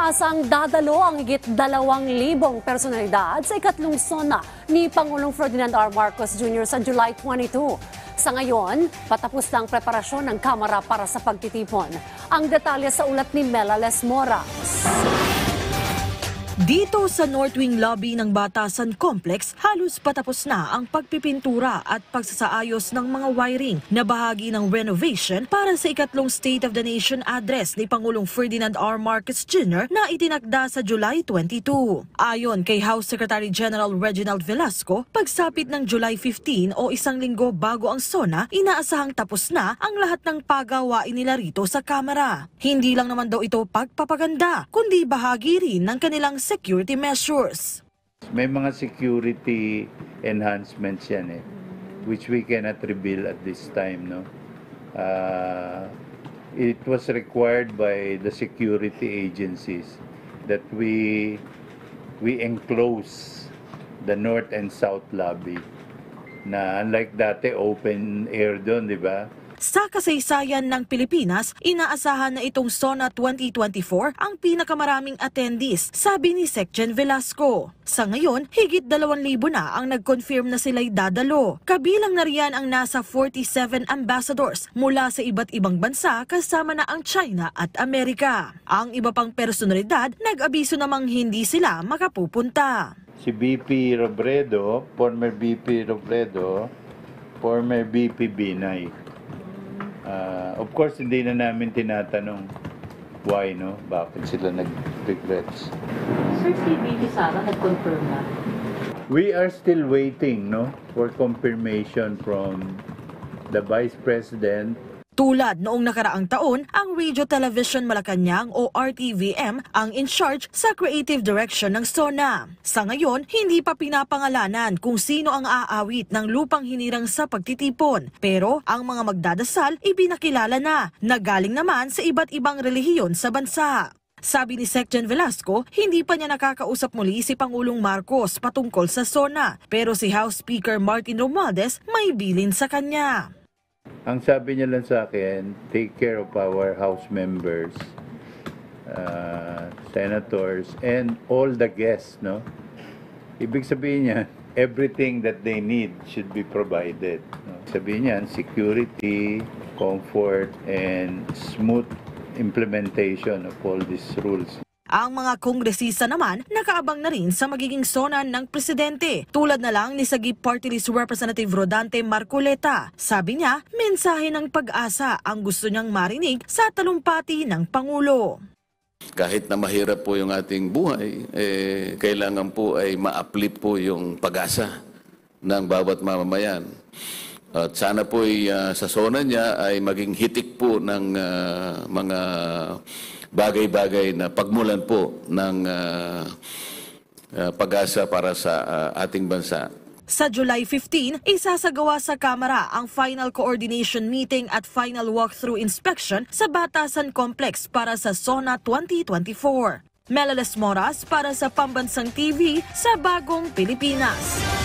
Inaasang dadalo ang higit 2,000 personalidad sa ikatlong SONA ni Pangulong Ferdinand R. Marcos Jr. sa July 22. Sa ngayon, patapos na ang preparasyon ng Kamara para sa pagtitipon. Ang detalye sa ulat ni Mela Lesmoras. Dito sa North Wing Lobby ng Batasan Complex, halos patapos na ang pagpipintura at pagsasaayos ng mga wiring na bahagi ng renovation para sa ikatlong State of the Nation address ni Pangulong Ferdinand R. Marcos Jr. na itinakda sa July 22. Ayon kay House Secretary General Reginald Velasco, pagsapit ng July 15 o isang linggo bago ang SONA, inaasahang tapos na ang lahat ng pagawain nila rito sa Kamara. Hindi lang naman daw ito pagpapaganda, kundi bahagi rin ng kanilang security measures. May mga security enhancements yan which we cannot reveal at this time. No? It was required by the security agencies that we enclose the north and south lobby na unlike dati open air doon, di ba? Sa kasaysayan ng Pilipinas, inaasahan na itong SONA 2024 ang pinakamaraming attendees, sabi ni Secgen Velasco. Sa ngayon, higit 2,000 na ang nag-confirm na sila'y dadalo. Kabilang na riyan ang nasa 47 ambassadors mula sa iba't ibang bansa kasama na ang China at Amerika. Ang iba pang personalidad, nag-abiso namang hindi sila makapupunta. Si BP Robredo, former BP Robredo, former BP Binay. Of course, hindi na namin tinatanong why, no? Bakit sila nag-regrets. Sir, si BP Sara nag-confirm na? We are still waiting, no? For confirmation from the Vice President. Tulad noong nakaraang taon, ang Radio Television Malacanang o RTVM ang in charge sa creative direction ng SONA. Sa ngayon, hindi pa pinapangalanan kung sino ang aawit ng lupang hinirang sa pagtitipon. Pero ang mga magdadasal, ibinakilala na galing naman sa iba't ibang relihiyon sa bansa. Sabi ni Secgen Velasco, hindi pa niya nakakausap muli si Pangulong Marcos patungkol sa SONA. Pero si House Speaker Martin Romualdez may bilin sa kanya. Ang sabi niya lang sa akin, take care of our House members, senators, and all the guests, no? Ibig sabihin niya, everything that they need should be provided. No? Sabihin niya, security, comfort, and smooth implementation of all these rules. Ang mga kongresista naman nakaabang na rin sa magiging SONA ng presidente, tulad na lang ni Sagip Party List Representative Rodante Marcoleta. Sabi niya, mensahe ng pag-asa ang gusto niyang marinig sa talumpati ng Pangulo. Kahit na mahirap po yung ating buhay, kailangan po ay ma-uplift po yung pag-asa ng bawat mamamayan. At sana po sa SONA niya ay maging hitik po ng mga bagay-bagay na pagmulan po ng pag-asa para sa ating bansa. Sa July 15, isasagawa sa Kamara ang final coordination meeting at final walkthrough inspection sa Batasan Complex para sa SONA 2024. Mela Lesmoras para sa Pambansang TV sa Bagong Pilipinas.